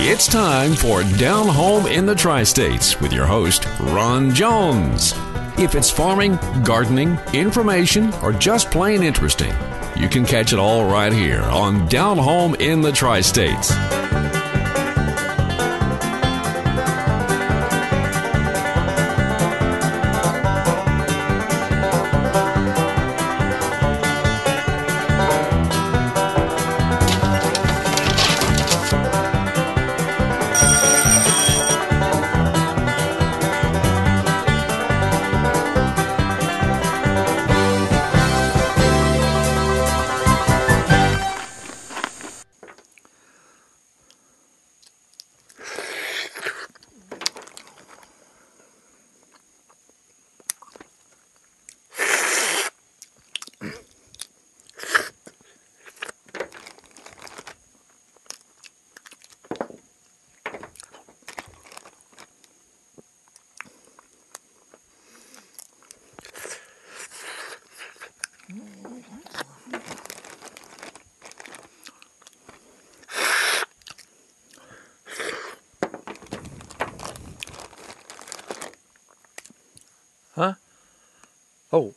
It's time for Down Home in the Tri-States with your host, Ron Jones. If it's farming, gardening, information, or just plain interesting, you can catch it all right here on Down Home in the Tri-States. Oh,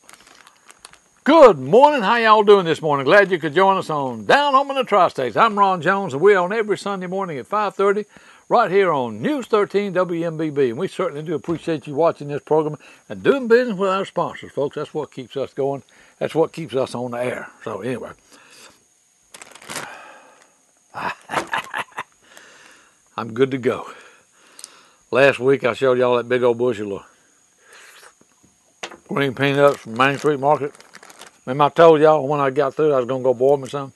good morning. How y'all doing this morning? Glad you could join us on Down Home in the Tri-States. I'm Ron Jones, and we're on every Sunday morning at 5:30 right here on News 13 WMBB. And we certainly do appreciate you watching this program and doing business with our sponsors, folks. That's what keeps us going. That's what keeps us on the air. So anyway, I'm good to go. Last week I showed y'all that big old bushel of green peanuts from Main Street Market. Remember I told y'all when I got through I was going to go boil me some?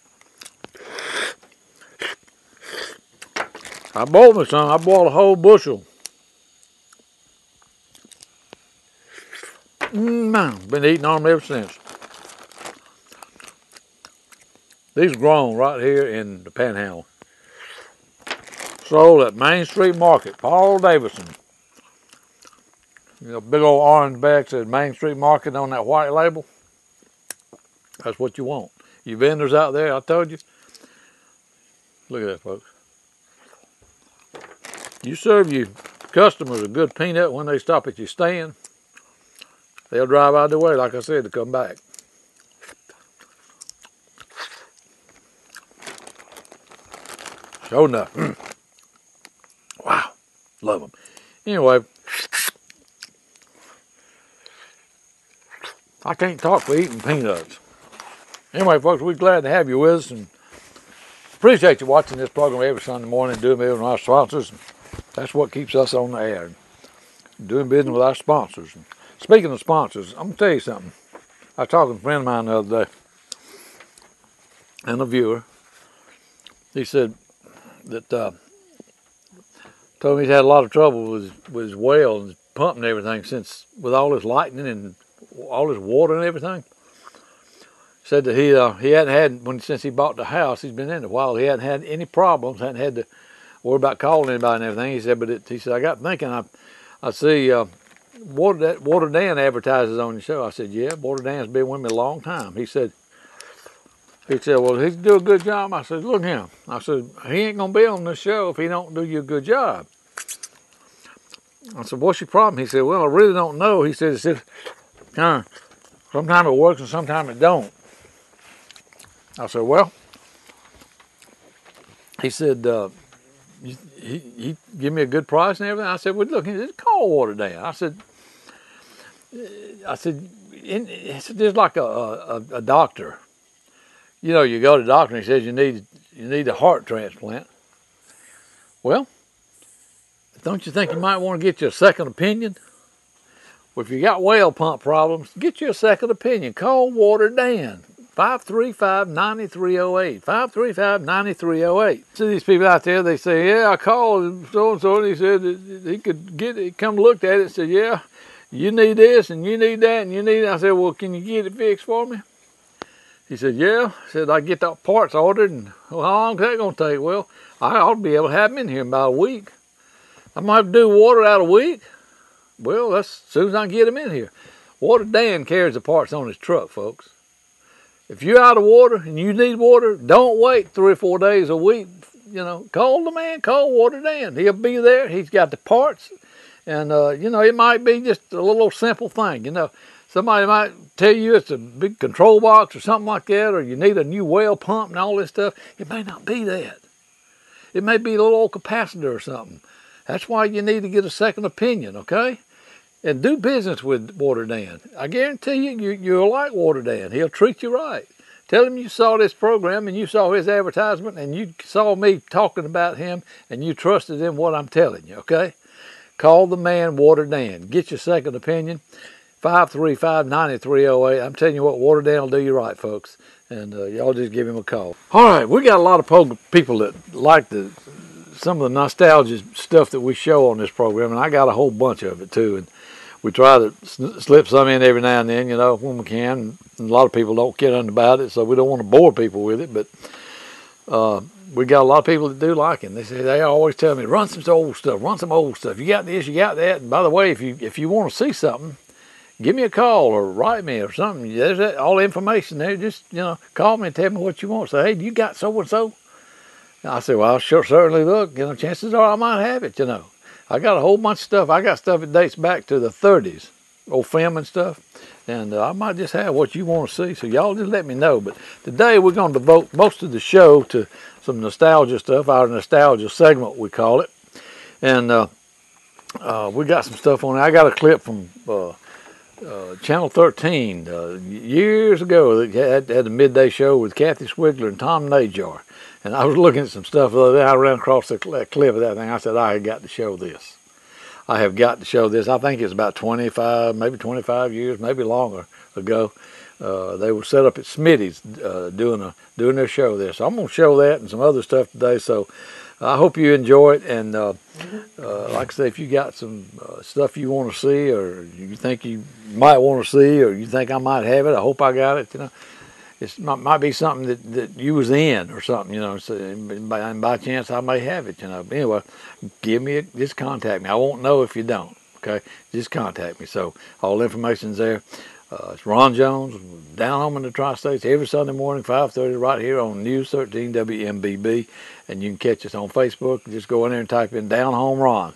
I boiled me some. I boiled a whole bushel. Man, been eating on them ever since. These grown right here in the Panhandle. Sold at Main Street Market, Paul Davison. You know, big old orange bag says Main Street Market on that white label. That's what you want. You vendors out there, I told you. Look at that, folks. You serve your customers a good peanut when they stop at your stand. They'll drive out of the way, like I said, to come back. Sure enough. Wow. Love them. Anyway, I can't talk for eating peanuts. Anyway, folks, we're glad to have you with us and appreciate you watching this program every Sunday morning, doing business with our sponsors. That's what keeps us on the air, doing business with our sponsors. And speaking of sponsors, I'm going to tell you something. I was talking to a friend of mine the other day, and a viewer. He said that, told me he's had a lot of trouble with his well and his pump and everything since, with all this lightning and all this water and everything. Said that he hadn't had, since he bought the house, he's been in it a while, he hadn't had any problems, hadn't had to worry about calling anybody and everything. He said, but he said, I got thinking, I see Water Dan advertises on your show. I said, yeah, Water Dan's been with me a long time. He said, well, he do a good job. I said, look at him. I said, he ain't going to be on this show if he don't do you a good job. I said, what's your problem? He said, well, I really don't know. He said, sometimes it works and sometimes it don't. I said, well, he said, he give me a good price and everything. I said, well, look, just call Water Dan. I said, it's just like a doctor. You know, you go to the doctor and he says you need a heart transplant. Well, don't you think you might want to get you a second opinion? Well, if you got well pump problems, get you a second opinion. Call Water Dan, 535-9308, 535-9308. See these people out there, they say, yeah, I called so-and-so, and he said he could get it, come looked at it and said, yeah, you need this, and you need that, and you need that. I said, well, can you get it fixed for me? He said, yeah. He said, I get the parts ordered, and well, how long is that going to take? Well, I ought to be able to have them in here in about a week. I'm going to have to do water out a week. Well, that's as soon as I can get them in here. Water Dan carries the parts on his truck, folks. If you're out of water and you need water, don't wait 3 or 4 days, a week, call the man, call Water Dan. He'll be there. He's got the parts. And, it might be just a little simple thing, Somebody might tell you it's a big control box or something like that, or you need a new well pump and all this stuff. It may not be that. It may be a little old capacitor or something. That's why you need to get a second opinion, okay? And do business with Water Dan. I guarantee you'll like Water Dan. He'll treat you right. Tell him you saw this program and you saw his advertisement and you saw me talking about him and you trusted in what I'm telling you, okay? Call the man, Water Dan. Get your second opinion. 535-9308. I'm telling you what, Water Dan will do you right, folks. And y'all just give him a call. All right, we got a lot of people that like some of the nostalgia stuff that we show on this program, and I got a whole bunch of it too. And we try to slip some in every now and then, when we can. And a lot of people don't get on about it, so we don't want to bore people with it. But we got a lot of people that do like it. They always tell me, run some old stuff, run some old stuff. You got this, you got that. And by the way, if you want to see something, give me a call or write me or something. There's all the information there. Just, call me and tell me what you want. Say, hey, you got so-and-so? I said, well, I'll certainly look. Chances are I might have it, I got a whole bunch of stuff. I got stuff that dates back to the 30s, old film and stuff. And I might just have what you want to see. So y'all just let me know. But today we're going to devote most of the show to some nostalgia stuff, our nostalgia segment, we call it. And we got some stuff on there. I got a clip from Channel 13 years ago that had a midday show with Kathy Swigler and Tom Najar. And I was looking at some stuff the other day. I ran across that clip of that thing. I said, I have got to show this. I have got to show this. I think it's about 25, maybe 25 years, maybe longer ago. They were set up at Smitty's doing their show there. So I'm going to show that and some other stuff today. So I hope you enjoy it. And like I say, if you got some stuff you want to see or you think you might want to see or you think I might have it, I hope I got it, It might be something that you was in or something, so, and by chance I may have it, But anyway, just contact me. I won't know if you don't, okay? Just contact me. So all the information's there. It's Ron Jones, Down Home in the Tri-States, every Sunday morning, 5:30, right here on News 13 WMBB. And you can catch us on Facebook. Just go in there and type in Down Home Ron.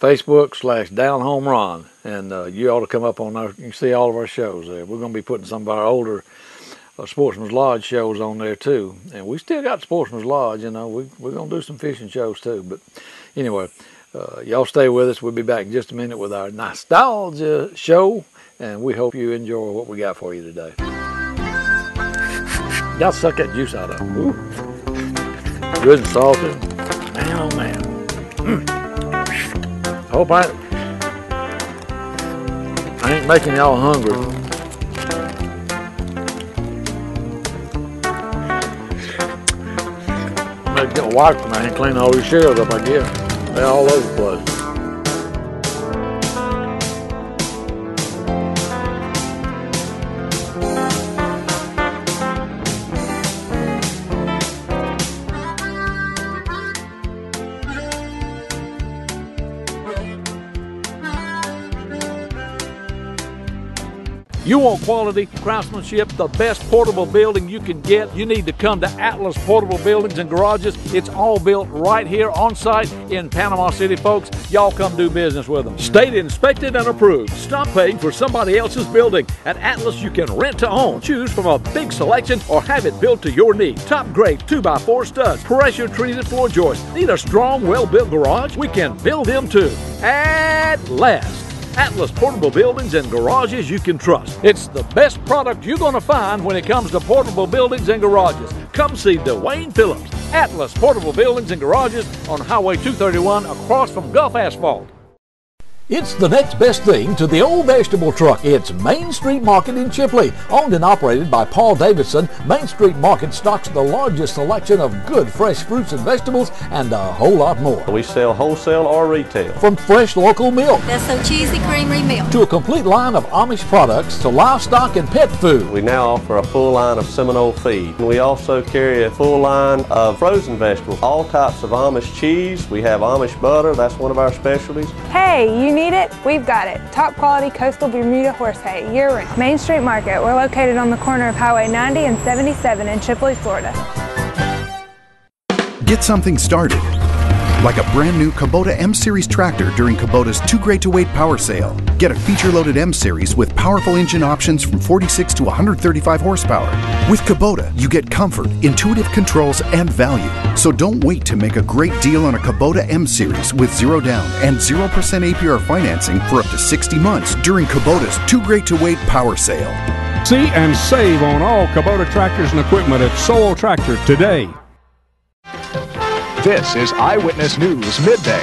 Facebook/Down Home Ron. And you ought to come up on there. You can see all of our shows there. We're going to be putting some of our older Sportsman's Lodge shows on there too. And we still got Sportsman's Lodge, We're going to do some fishing shows too. But anyway, y'all stay with us. We'll be back in just a minute with our nostalgia show. And we hope you enjoy what we got for you today. Y'all suck that juice out of it. Ooh. Good and salty. Man, oh man. Hope I ain't making y'all hungry. I'm gonna get a wipe from and clean all these shells up, I guess. They're all over the place. You want quality craftsmanship, the best portable building you can get, you need to come to Atlas Portable Buildings and Garages. It's all built right here on site in Panama City, folks. Y'all come do business with them. State inspected and approved. Stop paying for somebody else's building. At Atlas, you can rent to own. Choose from a big selection or have it built to your need. Top grade 2x4 studs, pressure treated floor joists. Need a strong, well-built garage? We can build them too. At last. Atlas Portable Buildings and Garages you can trust. It's the best product you're going to find when it comes to portable buildings and garages. Come see Dwayne Phillips. Atlas Portable Buildings and Garages on Highway 231 across from Gulf Asphalt. It's the next best thing to the old vegetable truck. It's Main Street Market in Chipley. Owned and operated by Paul Davidson, Main Street Market stocks the largest selection of good fresh fruits and vegetables and a whole lot more. We sell wholesale or retail. From fresh local milk. That's so cheesy creamery milk. To a complete line of Amish products to livestock and pet food. We now offer a full line of Seminole feed. We also carry a full line of frozen vegetables. All types of Amish cheese. We have Amish butter. That's one of our specialties. Hey, you need it? We've got it. Top quality coastal Bermuda horse hay, year-round. Main Street Market. We're located on the corner of Highway 90 and 77 in Chipley, Florida. Get something started, like a brand new Kubota M-Series tractor during Kubota's Too Great to Wait power sale. Get a feature-loaded M-Series with powerful engine options from 46 to 135 horsepower. With Kubota, you get comfort, intuitive controls, and value. So don't wait to make a great deal on a Kubota M-Series with 0 down and 0% APR financing for up to 60 months during Kubota's Too Great to Wait power sale. See and save on all Kubota tractors and equipment at Sowell Tractor today. This is Eyewitness News Midday.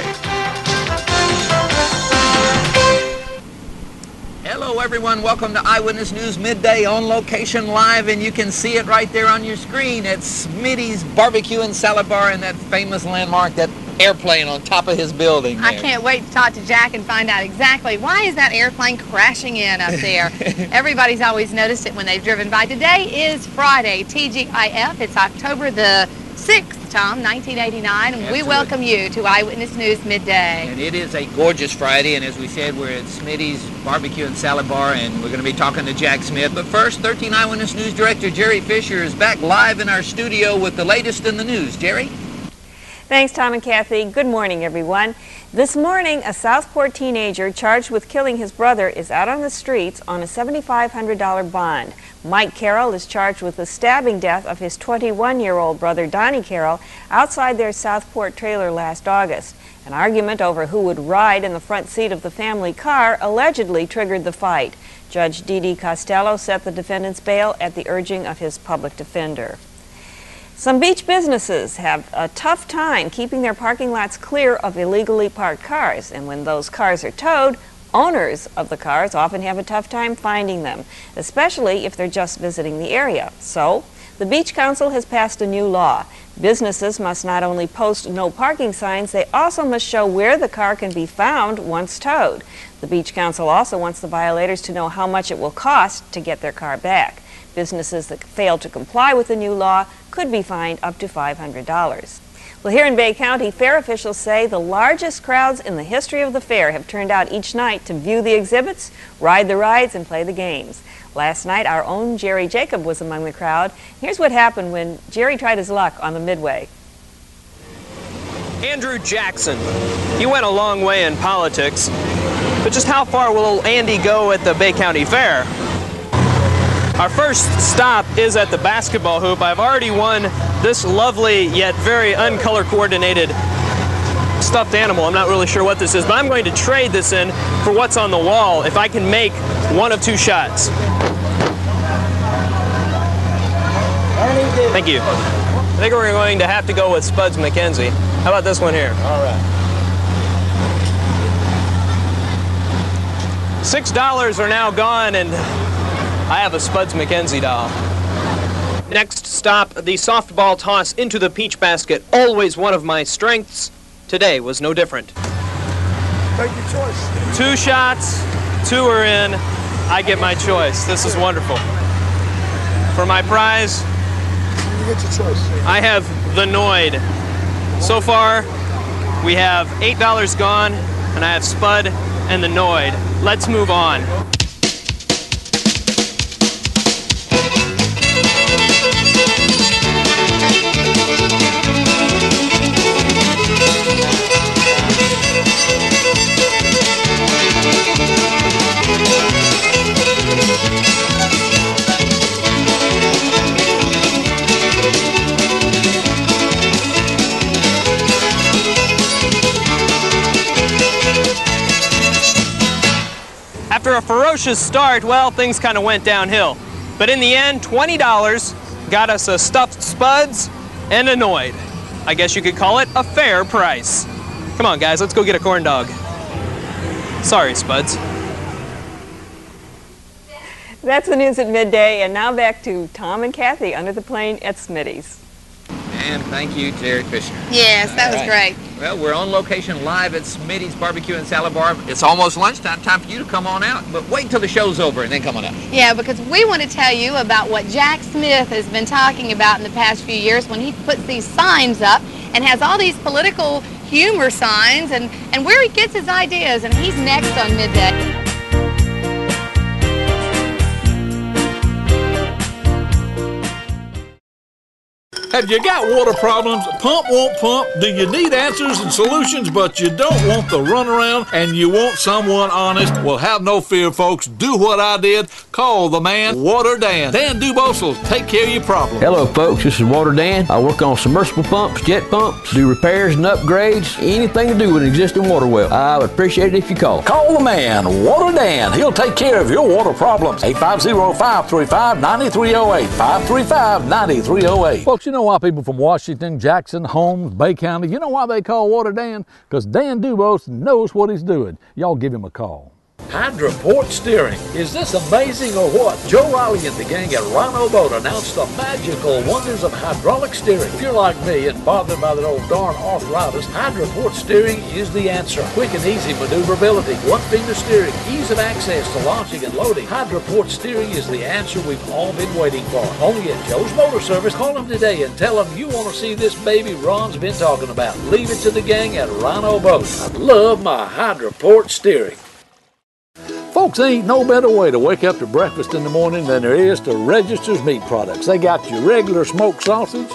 Hello everyone, welcome to Eyewitness News Midday, on location live, and you can see it right there on your screen. It's Smitty's Barbecue and Salad Bar in that famous landmark, that airplane on top of his building there. I can't wait to talk to Jack and find out exactly why is that airplane crashing in up there. Everybody's always noticed it when they've driven by. Today is Friday, TGIF. It's October the 6th, Tom, 1989, and we welcome you to Eyewitness News Midday. And it is a gorgeous Friday, and as we said, we're at Smitty's Barbecue and Salad Bar, and we're going to be talking to Jack Smith. But first, 13 Eyewitness News Director Jerry Fisher is back live in our studio with the latest in the news. Jerry? Thanks, Tom and Kathy. Good morning, everyone. This morning, a Southport teenager charged with killing his brother is out on the streets on a $7,500 bond. Mike Carroll is charged with the stabbing death of his 21-year-old brother, Donnie Carroll, outside their Southport trailer last August. An argument over who would ride in the front seat of the family car allegedly triggered the fight. Judge Didi Costello set the defendant's bail at the urging of his public defender. Some beach businesses have a tough time keeping their parking lots clear of illegally parked cars, and when those cars are towed, owners of the cars often have a tough time finding them, especially if they're just visiting the area. So, the Beach Council has passed a new law. Businesses must not only post no parking signs, they also must show where the car can be found once towed. The Beach Council also wants the violators to know how much it will cost to get their car back. Businesses that fail to comply with the new law could be fined up to $500. Well, here in Bay County, fair officials say the largest crowds in the history of the fair have turned out each night to view the exhibits, ride the rides, and play the games. Last night, our own Jerry Jacob was among the crowd. Here's what happened when Jerry tried his luck on the Midway. Andrew Jackson. He went a long way in politics, but just how far will Andy go at the Bay County Fair? Our first stop is at the basketball hoop. I've already won this lovely yet very uncolor coordinated stuffed animal. I'm not really sure what this is, but I'm going to trade this in for what's on the wall if I can make one of two shots. Thank you. I think we're going to have to go with Spuds MacKenzie. How about this one here? All right. $6 are now gone, and I have a Spuds MacKenzie doll. Next stop, the softball toss into the peach basket. Always one of my strengths. Today was no different. Take your choice. 2 shots, 2 are in. I get my choice. This is wonderful. For my prize, you get your choice. I have the Noid. So far, we have $8 gone, and I have Spud and the Noid. Let's move on. After a ferocious start, well, things kind of went downhill. But in the end, $20 got us a stuffed Spuds and a Noid. I guess you could call it a fair price. Come on, guys, let's go get a corn dog. Sorry, Spuds. That's the news at midday, and now back to Tom and Kathy under the plane at Smitty's. And thank you, Jerry Fisher. Yes, that was great. Well, we're on location live at Smitty's Barbecue and Salad Bar. It's almost lunchtime, time for you to come on out, but wait until the show's over and then come on out. Yeah, because we want to tell you about what Jack Smith has been talking about in the past few years when he puts these signs up and has all these political humor signs and where he gets his ideas, and he's next on Midday. Have you got water problems? Pump won't pump? Do you need answers and solutions, but you don't want the runaround and you want someone honest? Well, have no fear, folks. Do what I did. Call the man, Water Dan. Dan Dubose will take care of your problem. Hello, folks. This is Water Dan. I work on submersible pumps, jet pumps, do repairs and upgrades, anything to do with an existing water well. I would appreciate it if you call. Call the man, Water Dan. He'll take care of your water problems. 850-535-9308. 535-9308. Folks, you know why people from Washington, Jackson, Holmes, Bay County, you know why they call Water Dan? Because Dan Dubose knows what he's doing. Y'all give him a call. Hydroport Steering. Is this amazing or what? Joe Riley and the gang at Rhino Boat announced the magical wonders of hydraulic steering. If you're like me and bothered by that old darn arthritis, Hydroport Steering is the answer. Quick and easy maneuverability, one-finger steering, ease of access to launching and loading. Hydroport Steering is the answer we've all been waiting for. Only at Joe's Motor Service. Call them today and tell them you want to see this baby Ron's been talking about. Leave it to the gang at Rhino Boat. I love my Hydroport Steering. Folks, there ain't no better way to wake up to breakfast in the morning than there is to Register's Meat Products. They got your regular smoked sausage,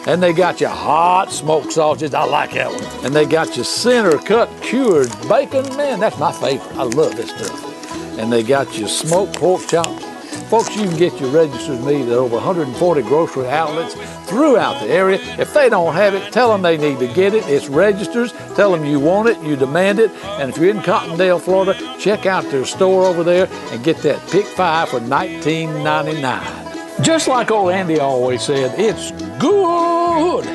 and they got your hot smoked sausage. I like that one. And they got your center cut cured bacon. Man, that's my favorite. I love this stuff. And they got your smoked pork chops. Folks, you can get your Register's Meat at over 140 grocery outlets throughout the area. If they don't have it, tell them they need to get it. It's Register's. Tell them you want it, you demand it. And if you're in Cottondale, Florida, check out their store over there and get that Pick 5 for $19.99. Just like old Andy always said, it's good.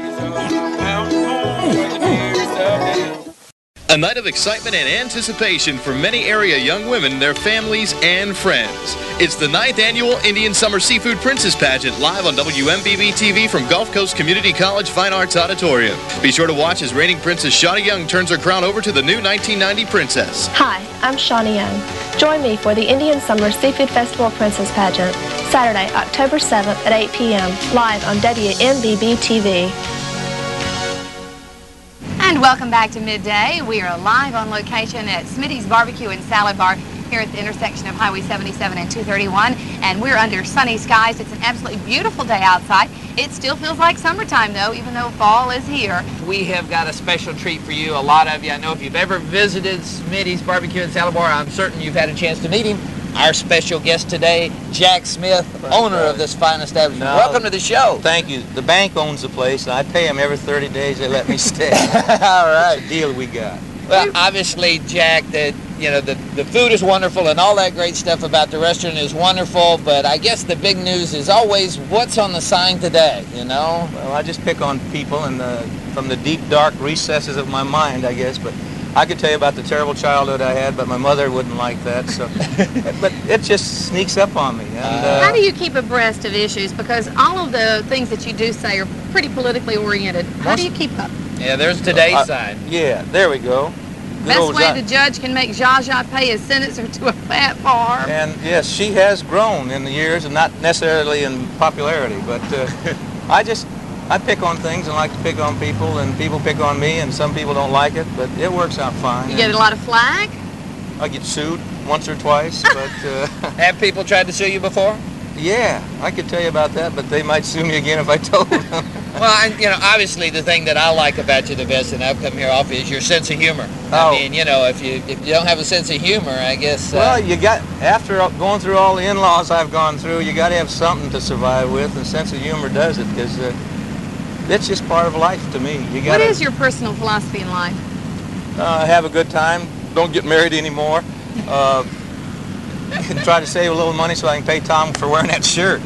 A night of excitement and anticipation for many area young women, their families, and friends. It's the 9th Annual Indian Summer Seafood Princess Pageant, live on WMBB-TV from Gulf Coast Community College Fine Arts Auditorium. Be sure to watch as reigning Princess Shawnee Young turns her crown over to the new 1990 princess. Hi, I'm Shawnee Young. Join me for the Indian Summer Seafood Festival Princess Pageant, Saturday, October 7th at 8 p.m., live on WMBB-TV. And welcome back to Midday. We are live on location at Smitty's Barbecue and Salad Bar here at the intersection of Highway 77 and 231. And we're under sunny skies. It's an absolutely beautiful day outside. It still feels like summertime, though, even though fall is here. We have got a special treat for you. A lot of you, I know if you've ever visited Smitty's Barbecue and Salad Bar, I'm certain you've had a chance to meet him. Our special guest today, Jack Smith, owner of this fine establishment. Welcome to the show. Thank you. The bank owns the place, and I pay them every 30 days they let me stay. All right. It's a deal we got. Well, obviously, Jack, the food is wonderful and all that great stuff about the restaurant is wonderful, but I guess the big news is always what's on the sign today, you know? Well, I just pick on people and from the deep, dark recesses of my mind, I guess, but I could tell you about the terrible childhood I had, but my mother wouldn't like that. So, but it just sneaks up on me. And, how do you keep abreast of issues? Because all of the things that you do say are pretty politically oriented. How do you keep up? Yeah, there's today's side. Yeah, there we go. Best way the judge can make Zsa Zsa pay his sentence or to a platform. And yes, she has grown in the years, and not necessarily in popularity, but I pick on things and like to pick on people, and people pick on me, and some people don't like it, but it works out fine. You get a lot of flack? I get sued once or twice, but... Have people tried to sue you before? Yeah, I could tell you about that, but they might sue me again if I told them. Well, obviously the thing that I like about you the best, and I've come here off, is your sense of humor. I mean, if you don't have a sense of humor, I guess... Well, after going through all the in-laws I've gone through, you got to have something to survive with, and sense of humor does it, because... it's just part of life to me. What is your personal philosophy in life? Have a good time. Don't get married anymore. Try to save a little money so I can pay Tom for wearing that shirt.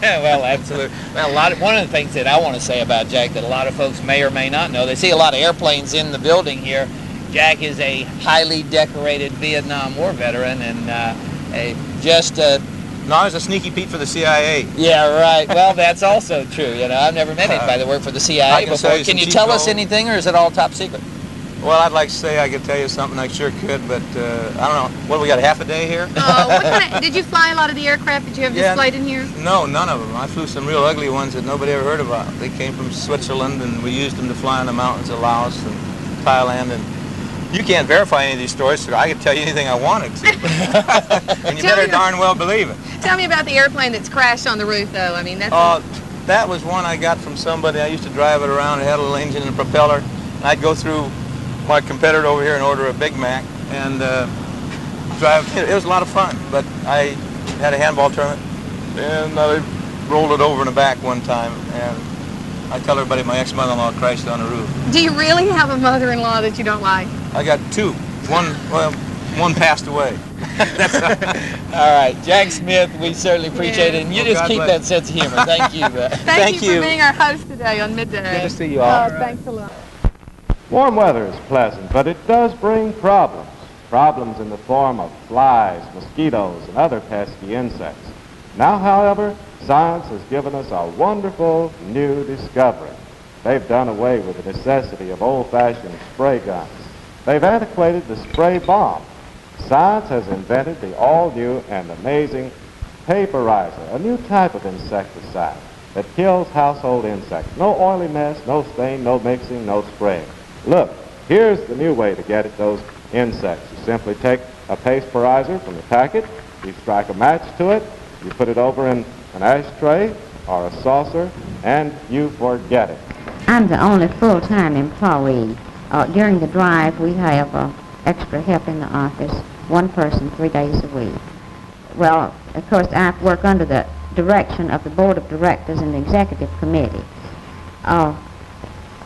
Well, absolutely. Well, one of the things that I want to say about Jack that a lot of folks may or may not know, they see a lot of airplanes in the building here. Jack is a highly decorated Vietnam War veteran and No, I was a sneaky Pete for the CIA. Yeah, right. Well, that's also true. I've never met anybody that worked for the CIA before. Can you tell us anything, or is it all top secret? Well, I'd like to say I could tell you something. I sure could, but I don't know. What, we got half a day here? Did you fly a lot of the aircraft that you have displayed in here? No, none of them. I flew some real ugly ones that nobody ever heard about. They came from Switzerland, and we used them to fly in the mountains of Laos and Thailand, and you can't verify any of these stories, so I could tell you anything I wanted to. And you better darn well believe it. Tell me about the airplane that's crashed on the roof, though. I mean, that's... That was one I got from somebody. I used to drive it around. It had a little engine and a propeller. And I'd go through my competitor over here and order a Big Mac and drive. It was a lot of fun, but I had a handball tournament and I rolled it over in the back one time, and I tell everybody my ex-mother-in-law crashed on the roof. Do you really have a mother-in-law that you don't like? I got two. One passed away. All right, Jack Smith, we certainly appreciate it, and you just keep that sense of humor. Thank you. Thank you for being our host today on Midday. Good to see you all. Thanks a lot. Warm weather is pleasant, but it does bring problems. Problems in the form of flies, mosquitoes, and other pesky insects. Now, however, science has given us a wonderful new discovery. They've done away with the necessity of old-fashioned spray guns. They've antiquated the spray bomb. Science has invented the all-new and amazing Paperizer, a new type of insecticide that kills household insects. No oily mess, no stain, no mixing, no spraying. Look, here's the new way to get at those insects. You simply take a Paperizer from the packet, you strike a match to it, you put it over in an ashtray or a saucer, and you forget it. I'm the only full-time employee. During the drive, we have extra help in the office, one person 3 days a week. Well, of course, I work under the direction of the Board of Directors and the Executive Committee.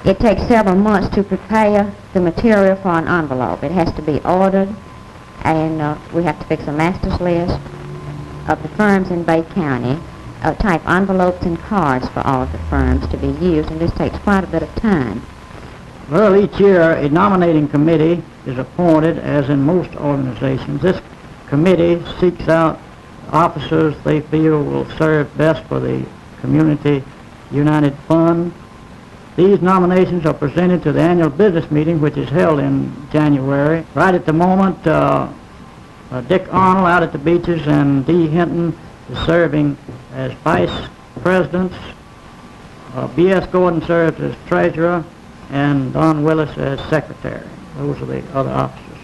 It takes several months to prepare the material for an envelope. It has to be ordered, and we have to fix a master's list of the firms in Bay County, type envelopes and cards for all of the firms to be used, and this takes quite a bit of time. Well, each year a nominating committee is appointed, as in most organizations. This committee seeks out officers they feel will serve best for the Community United Fund. These nominations are presented to the annual business meeting, which is held in January. Right at the moment, Dick Arnold out at the beaches and Dee Hinton is serving as vice presidents. B.S. Gordon serves as treasurer, and Don Willis as secretary. Those are the other officers.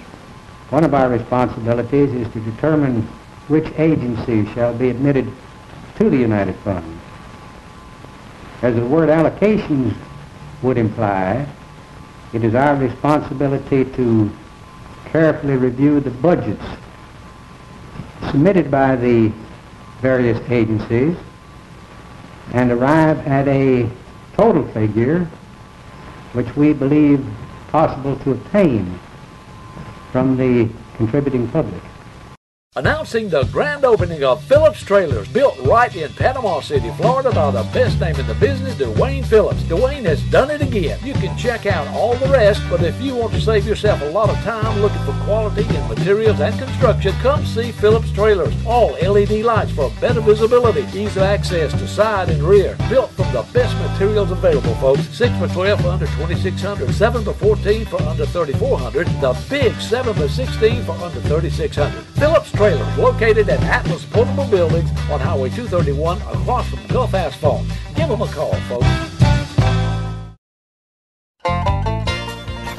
One of our responsibilities is to determine which agencies shall be admitted to the United Fund. As the word allocations would imply, it is our responsibility to carefully review the budgets submitted by the various agencies and arrive at a total figure which we believe possible to obtain from the contributing public. Announcing the grand opening of Phillips Trailers, built right in Panama City, Florida by the best name in the business, Dwayne Phillips. Dwayne has done it again. You can check out all the rest, but if you want to save yourself a lot of time looking for quality in materials and construction, come see Phillips Trailers. All LED lights for better visibility, ease of access to side and rear. Built from the best materials available, folks. 6x12 for under $2,600, 7x14 for under $3,400, the big 7x16 for under $3,600. Phillips Trailers, located at Atlas Portable Buildings on Highway 231 across from Gulf Asphalt. Give them a call, folks.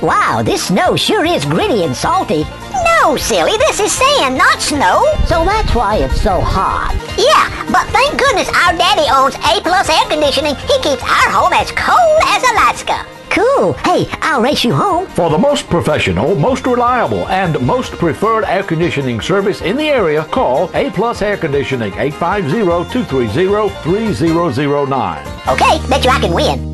Wow, this snow sure is gritty and salty. No, silly, this is sand, not snow. So that's why it's so hot. Yeah, but thank goodness our daddy owns A-Plus Air Conditioning. He keeps our home as cold as Alaska. Cool. Hey, I'll race you home. For the most professional, most reliable, and most preferred air conditioning service in the area, call A-Plus Air Conditioning, 850-230-3009. Okay, bet you I can win.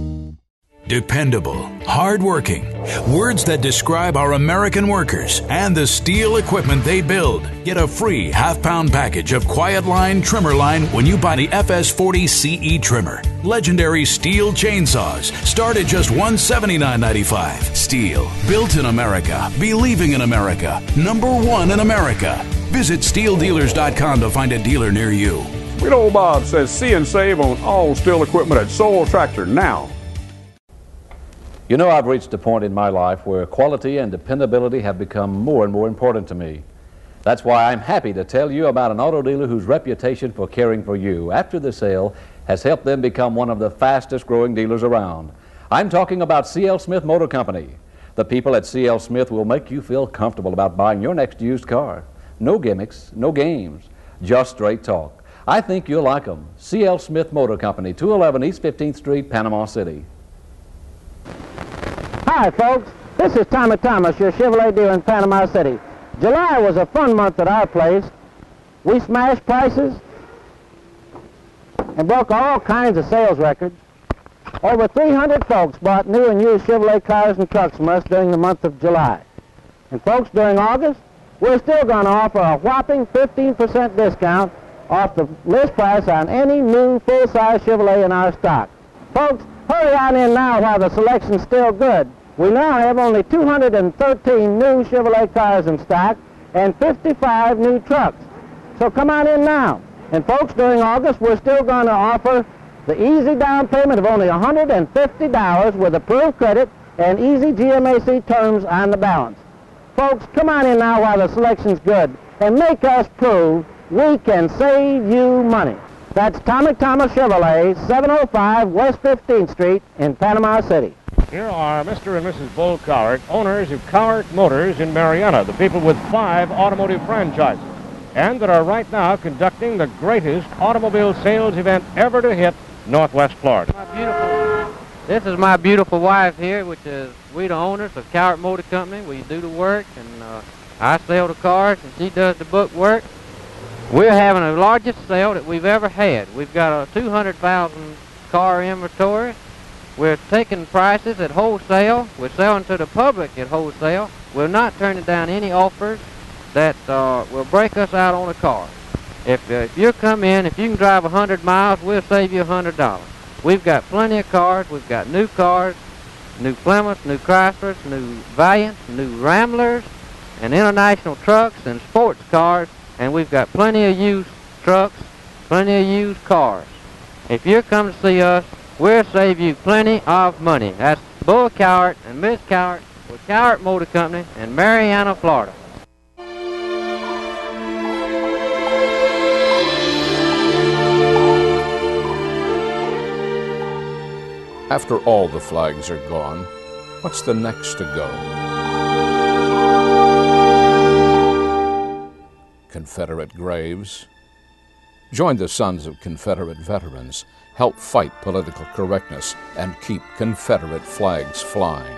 Dependable, hardworking, words that describe our American workers and the steel equipment they build. Get a free half-pound package of Quiet Line trimmer line when you buy the FS40 CE trimmer. Legendary steel chainsaws start at just $179.95. Steel, built in America, believing in America, #1 in America. Visit SteelDealers.com to find a dealer near you. Good old Bob says see and save on all steel equipment at Soul Tractor now. You know, I've reached a point in my life where quality and dependability have become more and more important to me. That's why I'm happy to tell you about an auto dealer whose reputation for caring for you after the sale has helped them become one of the fastest growing dealers around. I'm talking about C.L. Smith Motor Company. The people at C.L. Smith will make you feel comfortable about buying your next used car. No gimmicks, no games, just straight talk. I think you'll like them. C.L. Smith Motor Company, 211 East 15th Street, Panama City. Hi, folks. This is Tommy Thomas, your Chevrolet dealer in Panama City. July was a fun month at our place. We smashed prices and broke all kinds of sales records. Over 300 folks bought new and used Chevrolet cars and trucks from us during the month of July. And folks, during August, we're still going to offer a whopping 15% discount off the list price on any new full-size Chevrolet in our stock. Folks, hurry on in now while the selection's still good. We now have only 213 new Chevrolet cars in stock and 55 new trucks. So come on in now. And folks, during August, we're still going to offer the easy down payment of only $150 with approved credit and easy GMAC terms on the balance. Folks, come on in now while the selection's good and make us prove we can save you money. That's Tommy Thomas Chevrolet, 705 West 15th Street in Panama City. Here are Mr. and Mrs. Bull Cowart, owners of Cowart Motors in Marietta, the people with 5 automotive franchises, and that are right now conducting the greatest automobile sales event ever to hit Northwest Florida. This is my beautiful wife here, which is we the owners of Cowart Motor Company. We do the work, and I sell the cars, and she does the book work. We're having the largest sale that we've ever had. We've got a 200,000 car inventory. We're taking prices at wholesale. We're selling to the public at wholesale. We're not turning down any offers that will break us out on a car. If you come in, if you can drive 100 miles, we'll save you $100. We've got plenty of cars. We've got new cars, new Plymouths, new Chryslers, new Valiants, new Ramblers, and international trucks and sports cars. And we've got plenty of used trucks, plenty of used cars. If you come to see us, we'll save you plenty of money. That's Bull Cowart and Miss Cowart with Cowart Motor Company in Marietta, Florida. After all the flags are gone, what's the next to go? Confederate graves. Join the Sons of Confederate Veterans. Help fight political correctness and keep Confederate flags flying.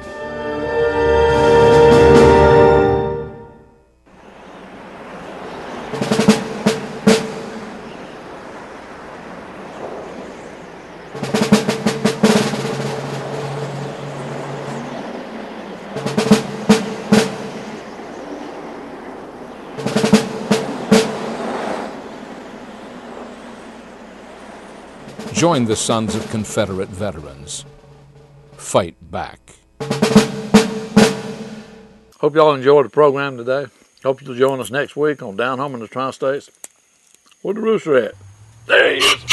Join the Sons of Confederate Veterans. Fight back. Hope y'all enjoyed the program today. Hope you'll join us next week on Down Home in the Tri-States. Where's the rooster at? There he is.